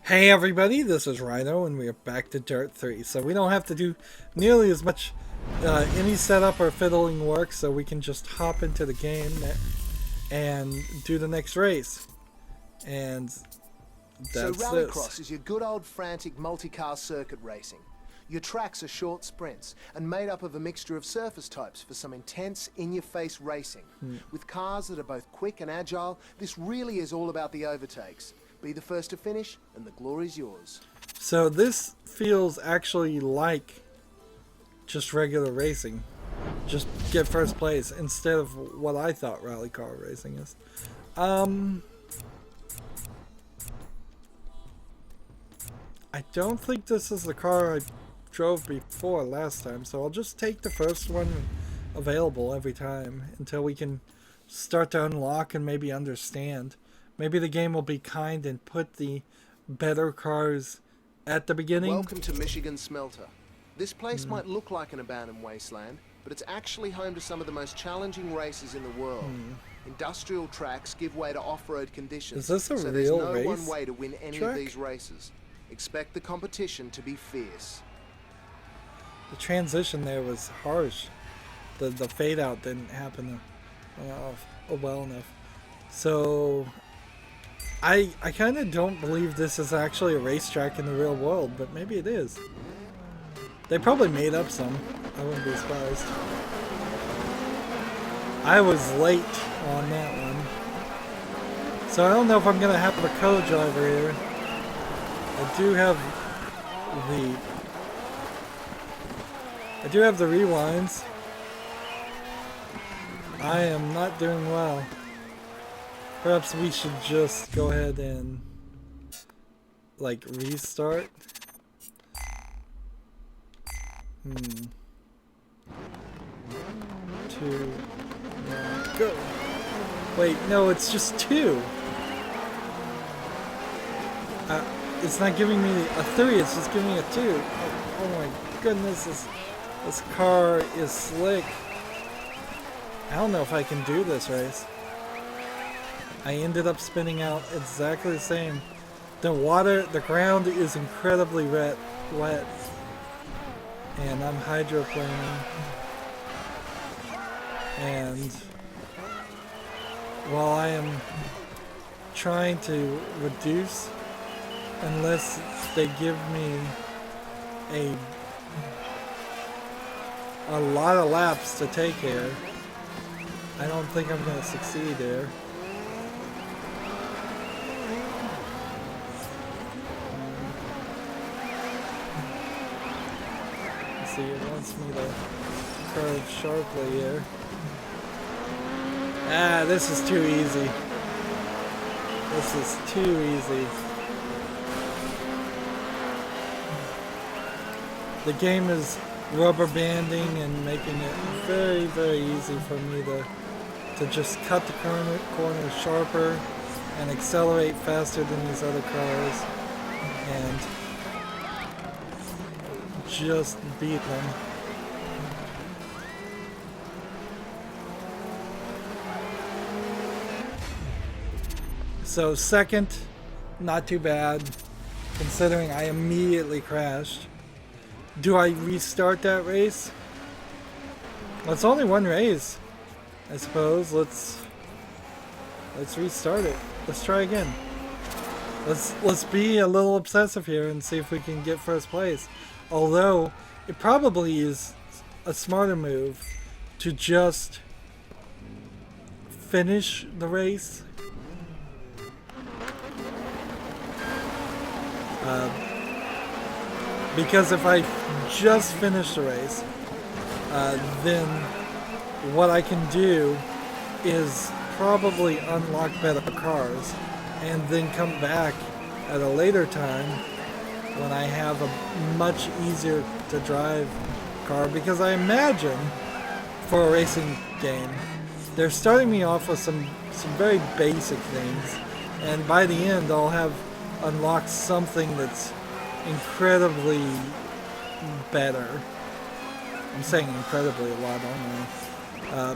Hey everybody, this is Rydo and we are back to Dirt 3. So we don't have to do nearly as much any setup or fiddling work, so we can just hop into the game and do the next race. And So that's Rallycross is your good old frantic multi-car circuit racing. Your tracks are short sprints and made up of a mixture of surface types for some intense, in-your-face racing. With cars that are both quick and agile, this really is all about the overtakes. Be the first to finish, and the glory's yours. So this feels actually like just regular racing. Just get first place instead of what I thought rally car racing is. I don't think this is the car I drove before last time, so I'll just take the first one available every time until we can start to unlock and maybe understand. Maybe the game will be kind and put the better cars at the beginning. Welcome to Michigan Smelter. This place might look like an abandoned wasteland, but it's actually home to some of the most challenging races in the world. Industrial tracks give way to off-road conditions, Is this a so real there's no race one way to win any track? of these races. Expect the competition to be fierce. The transition there was harsh. The fade out didn't happen well enough. So I kind of don't believe this is actually a racetrack in the real world, but maybe it is. They probably made up some. I wouldn't be surprised. I was late on that one. So I don't know if I'm going to have a co-driver here. I do have the rewinds. I am not doing well. Perhaps we should just go ahead and like restart. 2, 1, go. Wait, no, it's just 2. It's not giving me a 3, it's just giving me a 2. Oh my goodness, this car is slick. I don't know if I can do this race. I ended up spinning out exactly the same. The ground is incredibly wet. And I'm hydroplaning. And while I am trying to reduce, unless they give me a lot of laps to take here, I don't think I'm going to succeed here. Let's see, it wants me to curve sharply here. Ah, this is too easy. This is too easy. The game is rubber banding and making it very, very easy for me to just cut the corners sharper and accelerate faster than these other cars and just beat them. So second, not too bad, considering I immediately crashed. Do I restart that race? Well, it's only one race, I suppose. Let's restart it. Let's try again. Let's be a little obsessive here and see if we can get first place. Although it probably is a smarter move to just finish the race. Because if I just finish the race, then what I can do is probably unlock better cars and then come back at a later time when I have a much easier to drive car, because I imagine for a racing game they're starting me off with some very basic things, and by the end I'll have unlocked something that's incredibly better. I'm saying incredibly a lot, aren't I?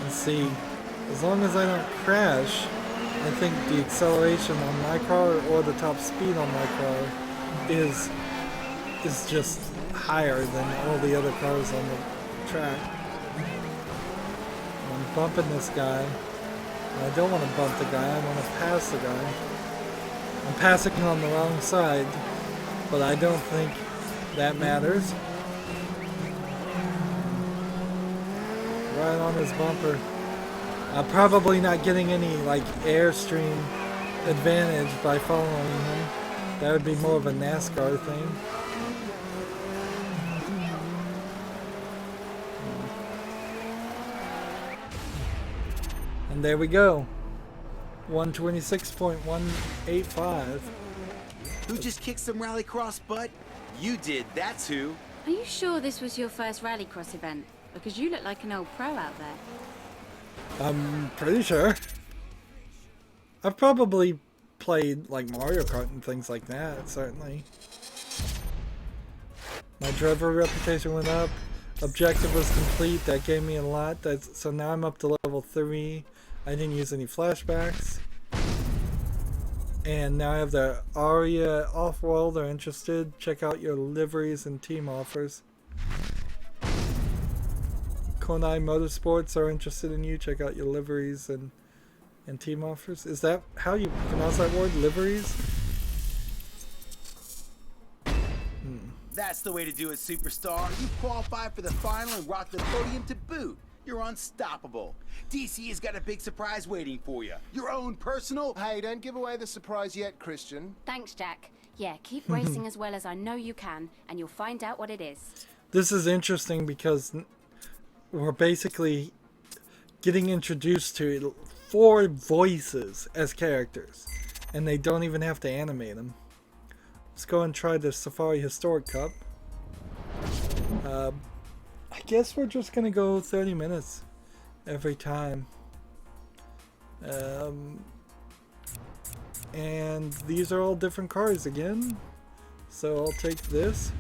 Let's see. As long as I don't crash, I think the acceleration on my car or the top speed on my car is just higher than all the other cars on the track. I'm bumping this guy. I don't want to bump the guy, I want to pass the guy. I'm passing on the wrong side, but I don't think that matters. Right on his bumper. Probably not getting any like airstream advantage by following him. That would be more of a NASCAR thing. And there we go. 126.185. Who just kicked some Rallycross butt? You did, that's who. Are you sure this was your first Rallycross event? Because you look like an old pro out there. I'm pretty sure. I've probably played like Mario Kart and things like that, certainly. My driver reputation went up. Objective was complete. That gave me a lot. So now I'm up to level 3. I didn't use any flashbacks. And now I have the Aria off-world. Are interested? Check out your liveries and team offers. Konai Motorsports are interested in you. Check out your liveries and team offers. Is that how you pronounce that word? Liveries? That's the way to do it, superstar. You qualify for the final and rock the podium to boot. You're unstoppable. DC has got a big surprise waiting for you. Your own personal... Hey, don't give away the surprise yet, Christian. Thanks, Jack. Yeah, keep racing as well as I know you can, and you'll find out what it is. This is interesting because we're basically getting introduced to 4 voices as characters, and they don't even have to animate them. Let's go and try the Safari Historic Cup. I guess we're just gonna go 30 minutes every time. And these are all different cars again, so I'll take this.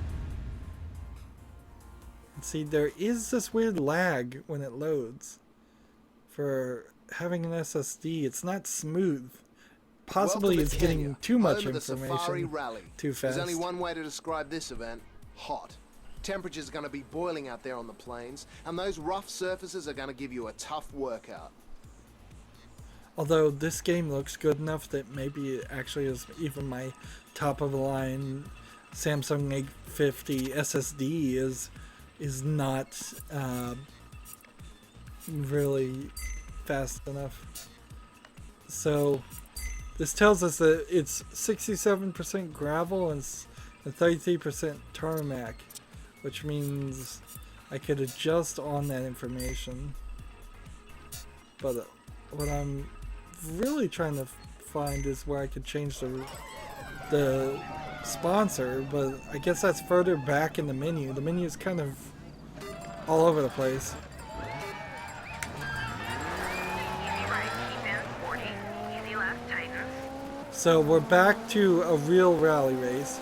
And see, there is this weird lag when it loads. For having an SSD, it's not smooth. Possibly it's getting too much information too fast. There's only one way to describe this event: hot. Temperatures are going to be boiling out there on the plains, and those rough surfaces are going to give you a tough workout. Although this game looks good enough that maybe it actually is even my top of the line Samsung 850 SSD is not really fast enough. So this tells us that it's 67% gravel and 33% tarmac, which means I could adjust on that information. But what I'm really trying to find is where I could change the sponsor, but I guess that's further back in the menu. The menu is kind of all over the place. So we're back to a real rally race.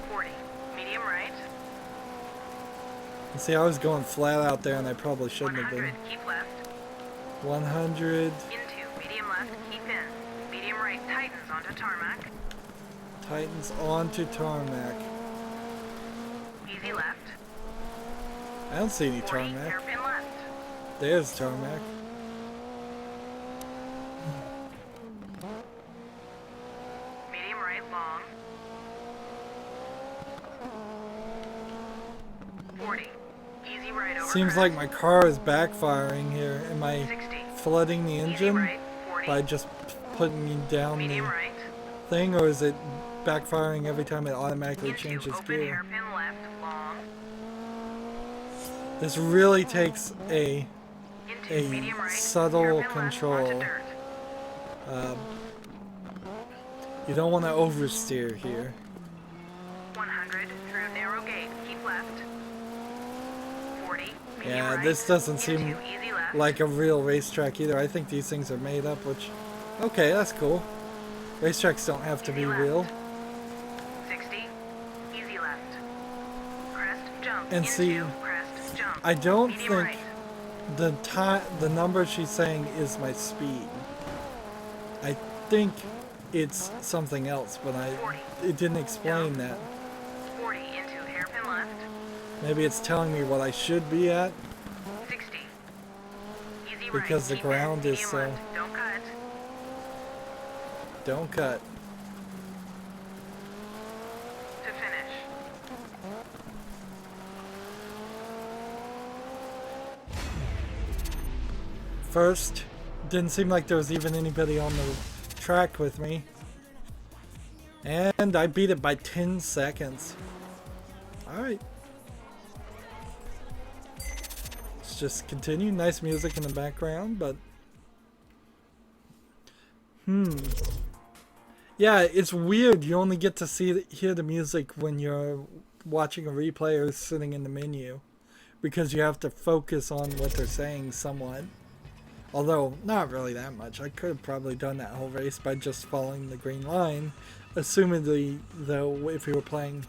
40, medium right. See, I was going flat out there and I probably shouldn't have 100, been. keep left. 100. Into, medium left, keep in. Medium right, tightens onto tarmac. Tightens onto tarmac. Easy left. I don't see any 40, tarmac. hairpin left. There's tarmac. Medium right, long. 40, easy right over Seems crest. like my car is backfiring here. Am I 60, flooding the easy engine right, 40, by just putting me down medium the right. thing, or is it backfiring every time it automatically Into, changes open gear? hairpin left, long. This really takes a Into, medium right, subtle hairpin left, control. onto dirt. You don't want to oversteer here. 100 through narrow gate, keep left. 40, medium Yeah, right, this doesn't into, seem easy left. like a real racetrack either. I think these things are made up, which, okay, that's cool. Racetracks don't have to be Easy left. real. 60, easy left. Crest, jump, And into, see, crest, jump. I don't medium think right. the number she's saying is my speed. I think it's something else, but it didn't explain that. 40 into hairpin left. Maybe it's telling me what I should be at 60. Easy right. because the Keep in. ground is Medium so. left. Don't cut. Don't cut. To finish. First, didn't seem like there was even anybody on the track with me. And I beat it by 10 seconds. Alright. Let's just continue. Nice music in the background, but... Yeah, it's weird. You only get to hear the music when you're watching a replay or sitting in the menu. Because you have to focus on what they're saying somewhat. Although, not really that much. I could have probably done that whole race by just following the green line. Assumedly, though, if you were playing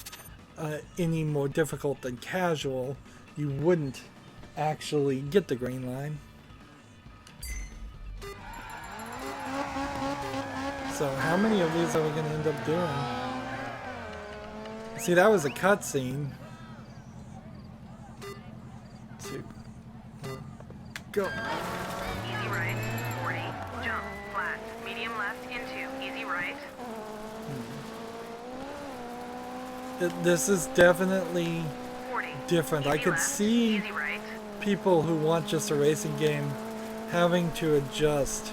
any more difficult than casual, you wouldn't actually get the green line. So, how many of these are we going to end up doing? See, that was a cutscene. 2, 1, go. Easy right. 40. Jump. Flat. Medium left into. Easy right. This is definitely 40. different. I Easy could left. see Easy right. people who want just a racing game having to adjust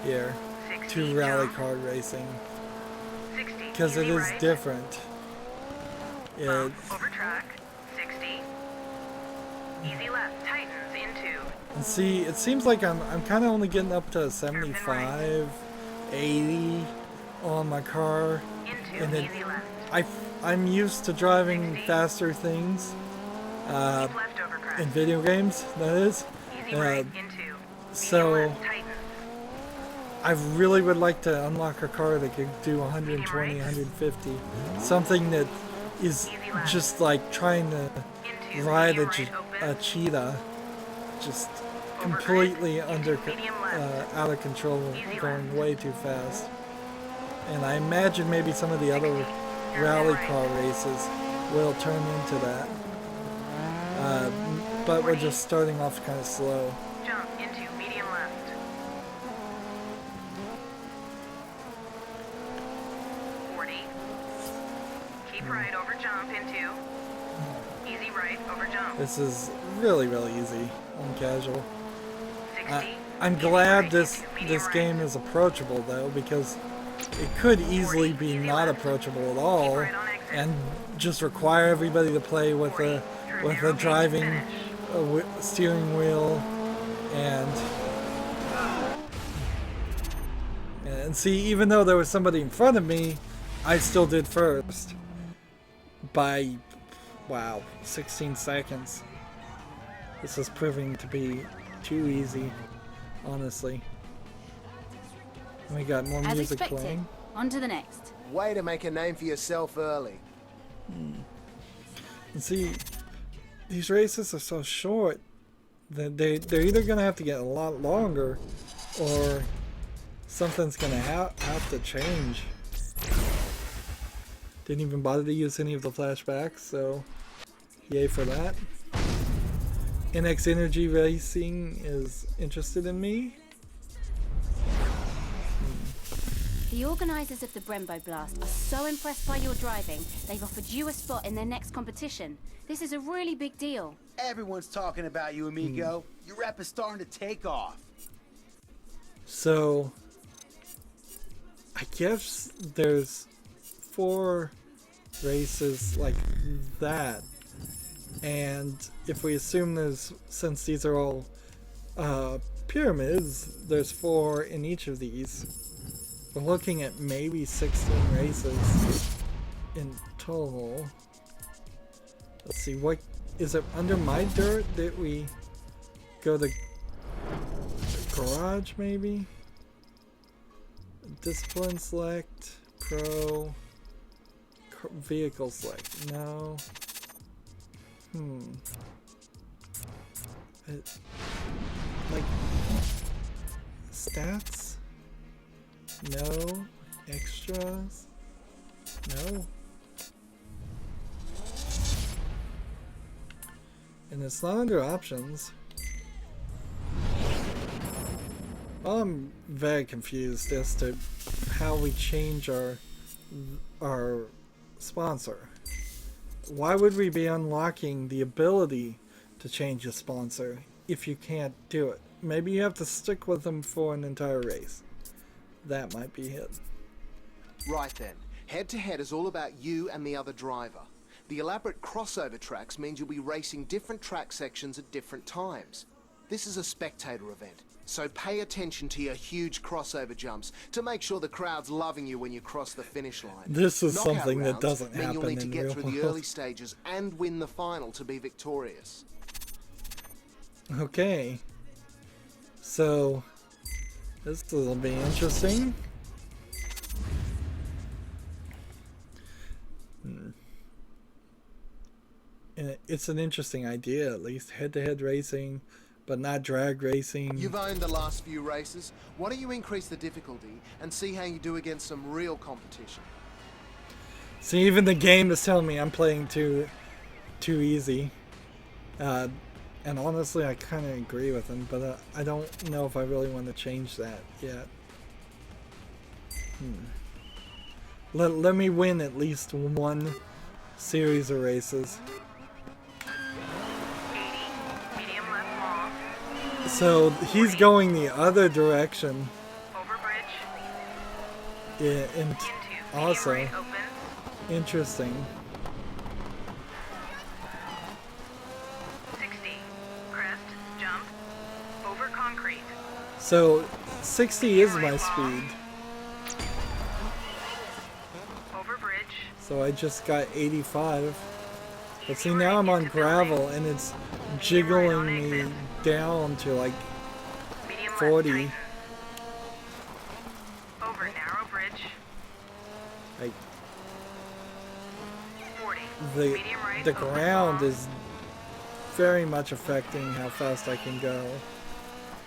here 60. to rally Jump. car racing 60. because it Easy is right. different. It, Bump. Over track. 60. Easy left. Tightens into. and see, it seems like I'm kind of only getting up to 75, 80 on my car, Into. and then Easy left. I'm used to driving 60. faster things Keep left over crest. in video games. That is. Easy right into. Medium so left. Tightens. I really would like to unlock a car that could do 120, 150. Something that is just like trying to Into. ride Medium right a open. cheetah. Just Over completely crest. under Medium left. out of control, Easy going left. way too fast. And I imagine maybe some of the other rally car races will turn into that. But we're just starting off kind of slow. Jump into medium left. 40. Keep right over jump into. Easy right over jump. This is really, really easy on casual. 60. I'm Easy glad right this into medium right. game is approachable though, because it could easily be not approachable at all, right on exit. and just require everybody to play with a driving steering wheel, and see, even though there was somebody in front of me, I still did first by 16 seconds. This is proving to be too easy, honestly. We got more As music expected. playing. On to the next. Way to make a name for yourself early. And see, these races are so short that they're either going to have to get a lot longer, or something's going to have to change. Didn't even bother to use any of the flashbacks, so yay for that. NX Energy Racing is interested in me. The organisers of the Brembo Blast are so impressed by your driving, they've offered you a spot in their next competition. This is a really big deal. Everyone's talking about you, amigo. Your rep is starting to take off. So, I guess there's 4 races like that. And if we assume since these are all pyramids, there's 4 in each of these. We're looking at maybe 16 races in total. Let's see, what is it under my dirt that we go to garage maybe? Discipline select, pro, vehicle select, no. Like stats? No. Extras. No. And it's not under options. Well, I'm very confused as to how we change our sponsor. Why would we be unlocking the ability to change a sponsor if you can't do it? Maybe you have to stick with them for an entire race. That might be it. Right then. Head-to-head is all about you and the other driver. The elaborate crossover tracks means you'll be racing different track sections at different times. This is a spectator event, so pay attention to your huge crossover jumps to make sure the crowd's loving you when you cross the finish line. This is Knockout something that rounds doesn't mean you'll happen need to in get real through the world. early stages and win the final to be victorious. Okay. So, this will be interesting. And it's an interesting idea, at least. Head-to-head racing, but not drag racing. You've owned the last few races. Why don't you increase the difficulty and see how you do against some real competition? See, even the game is telling me I'm playing too easy. And honestly, I kind of agree with him, but I don't know if I really want to change that yet. Let me win at least one series of races. 80, medium left long, So he's going the other direction. over bridge, Yeah, and into medium also right open, interesting. 60, crest, jump, over concrete, So 60 is my speed. over bridge, So I just got 85. But see, easy now right I'm on into gravel building, and it's right on jiggling me exit. down to like medium 40. left tighten, over narrow bridge, Like 40, the medium right the open ground long, is very much affecting how fast I can go.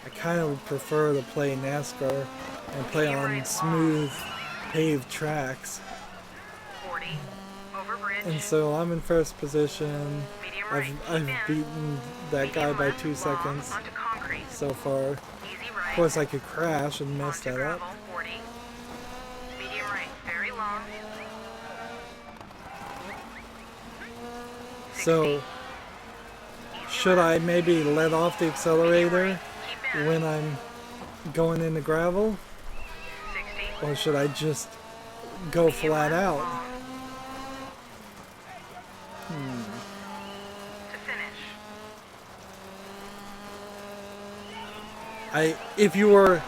I kind of prefer to play NASCAR and play Medium on right smooth paved tracks. 40, over bridge, And so I'm in first position. medium right, I've keep in, beaten that guy medium by left 2 long, seconds onto concrete, so far. easy right, Of course, I could crash and mess onto that gravel, up. 40, medium right, very long, So, should I maybe let off the accelerator keep in, when I'm going into gravel? 60, Or should I just go medium flat left out? long, to finish, If you were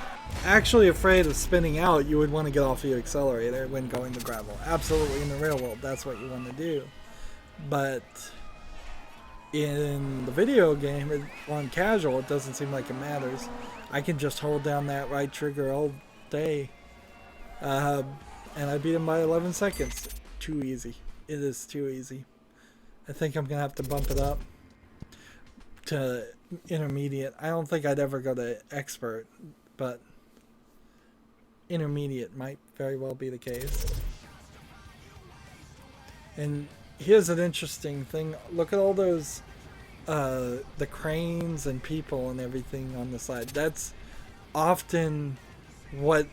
actually afraid of spinning out, you would want to get off the accelerator when going to gravel. Absolutely, in the real world, that's what you want to do. But in the video game, on casual, it doesn't seem like it matters. I can just hold down that right trigger all day. And I beat him by 11 seconds. Too easy. It is too easy. I think I'm going to have to bump it up to intermediate. I don't think I'd ever go to expert, but intermediate might very well be the case. And here's an interesting thing. Look at all those the cranes and people and everything on the side. That's often what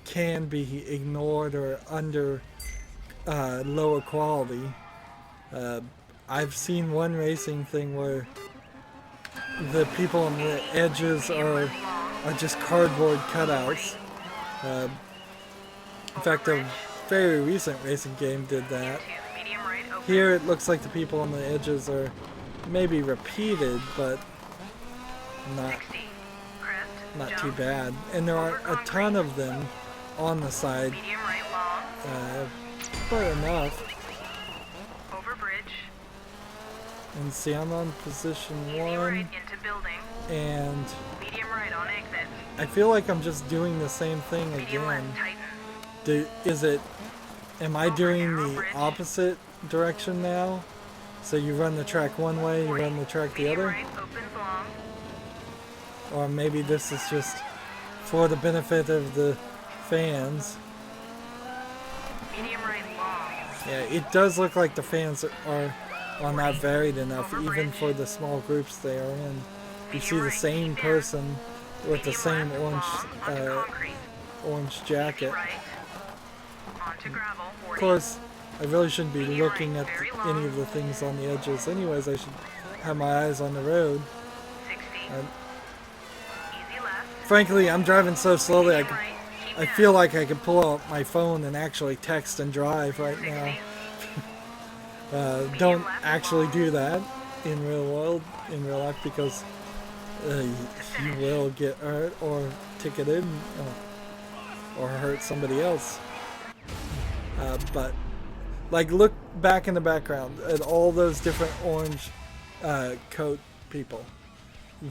can be ignored or under lower quality. I've seen one racing thing where the people on the edges are just cardboard cutouts. In fact, a very recent racing game did that. into medium right open, Here it looks like the people on the edges are maybe repeated, but not 60, crest, not jump, too bad. And there are a ton of them on the side, medium right long, but enough. over bridge, And see, I'm on position easy right 1, into building, and medium right on exit, I feel like I'm just doing the same thing medium again. left tighten, Am I doing the opposite direction now? So you run the track one way, you run the track the medium other? right opens long, Or maybe this is just for the benefit of the fans. Medium right long. Yeah, it does look like the fans are not varied enough, even for the small groups they are in. You see the same person with the same orange jacket. Right. Onto gravel. 40. Of course, I really shouldn't be looking at any of the things on the edges. Anyways, I should have my eyes on the road. 60. Easy left. Frankly, I'm driving so slowly, Medium right. Keep I down. feel like I could pull out my phone and actually text and drive right 60. now. Don't actually do that in real life, because you will get hurt or ticketed or hurt somebody else. But like, look back in the background at all those different orange coat people.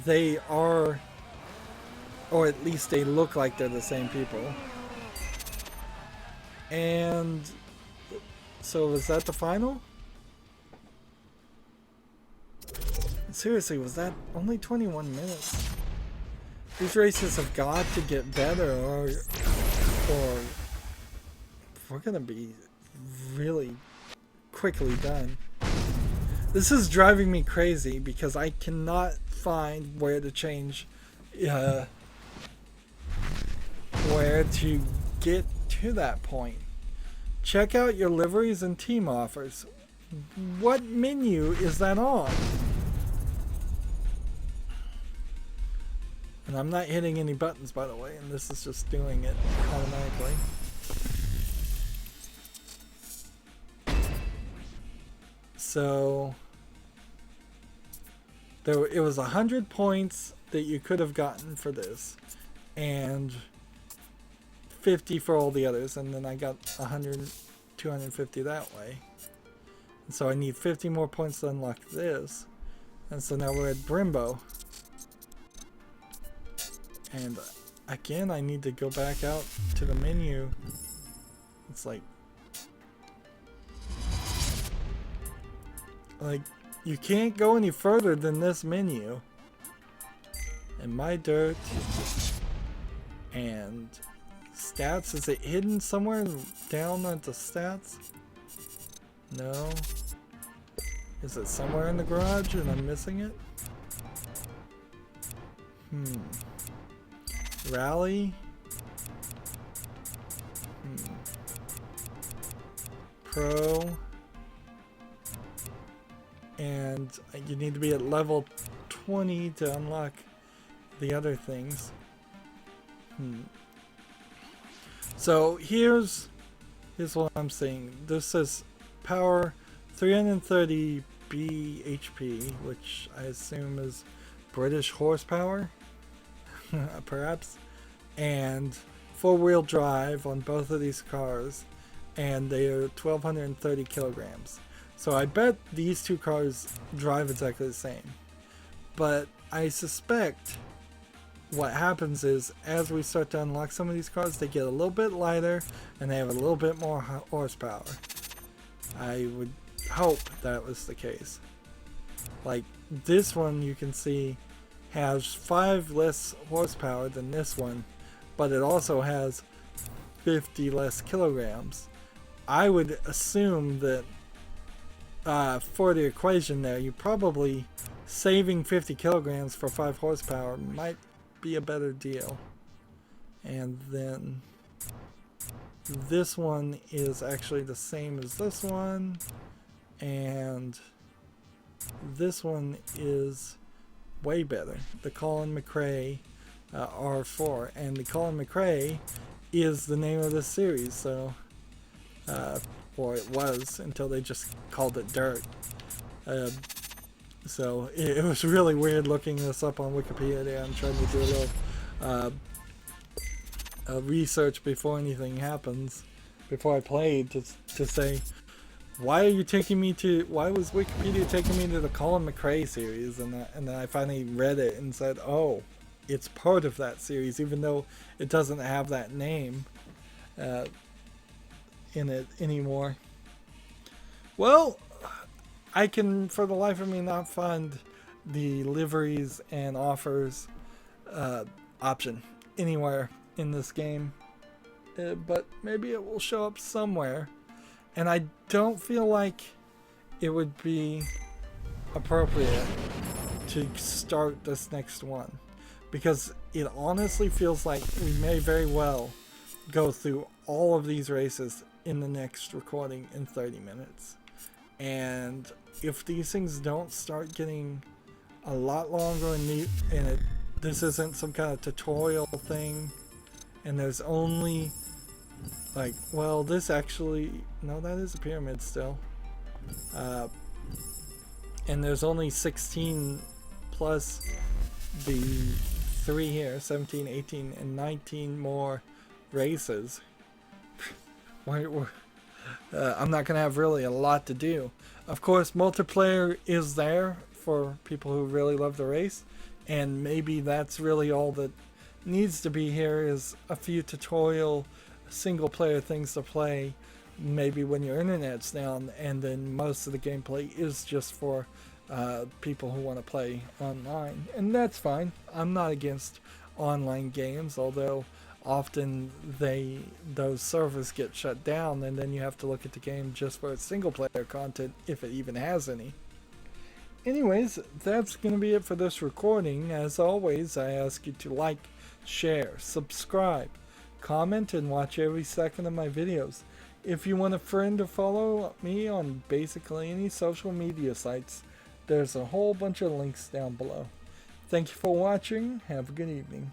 They are, or at least they look like they're the same people. And so was that the final? Seriously, was that only 21 minutes? These races have got to get better, or we're gonna be really quickly done. This is driving me crazy because I cannot find where to change, where to get to that point. Check out your liveries and team offers. What menu is that on? And I'm not hitting any buttons, by the way, and this is just doing it automatically. So it was 100 points that you could have gotten for this, and 50 for all the others, and then I got 100, 250 that way. And so I need 50 more points to unlock this. And so now we're at Brembo. And again, I need to go back out to the menu. It's like you can't go any further than this menu. And my dirt and stats, is it hidden somewhere down at the stats? No. Is it somewhere in the garage and I'm missing it? Rally. Pro. And you need to be at level 20 to unlock the other things. So here's what I'm saying. This says power 330 bhp, which I assume is British horsepower. Perhaps, and four-wheel drive on both of these cars, and they are 1,230 kilograms. So I bet these two cars drive exactly the same, but I suspect what happens is, as we start to unlock some of these cars, they get a little bit lighter and they have a little bit more horsepower. I would hope that was the case. Like this one, you can see has 5 less horsepower than this one, but it also has 50 less kilograms. I would assume that for the equation there, you probably saving 50 kilograms for 5 horsepower might be a better deal. And then this one is actually the same as this one, and this one is way better. The Colin McRae R4, and the Colin McRae is the name of this series. So, or it was until they just called it DiRT. So it was really weird looking this up on Wikipedia. I'm trying to do a little research before anything happens, before I played, to say, why was Wikipedia taking me to the Colin McRae series? And then I finally read it and said, oh, it's part of that series, even though it doesn't have that name in it anymore. Well, I can, for the life of me, not find the liveries and offers option anywhere in this game. but maybe it will show up somewhere. And I don't feel like it would be appropriate to start this next one, because it honestly feels like we may very well go through all of these races in the next recording in 30 minutes. And if these things don't start getting a lot longer and this isn't some kind of tutorial thing, and there's only like, well, this actually, no, that is a pyramid still, and there's only 16 plus the 3 here, 17, 18, and 19 more races. I'm not gonna have really a lot to do. Of course, multiplayer is there for people who really love the race, and maybe that's really all that needs to be here, is a few tutorial single player things to play maybe when your internet's down, and then most of the gameplay is just for people who want to play online, and that's fine. I'm not against online games, although often those servers get shut down, and then you have to look at the game just for its single player content, if it even has any. Anyways, that's going to be it for this recording. As always, I ask you to like, share, subscribe, comment, and watch every second of my videos. If you want a friend to follow me on basically any social media sites, there's a whole bunch of links down below. Thank you for watching. Have a good evening.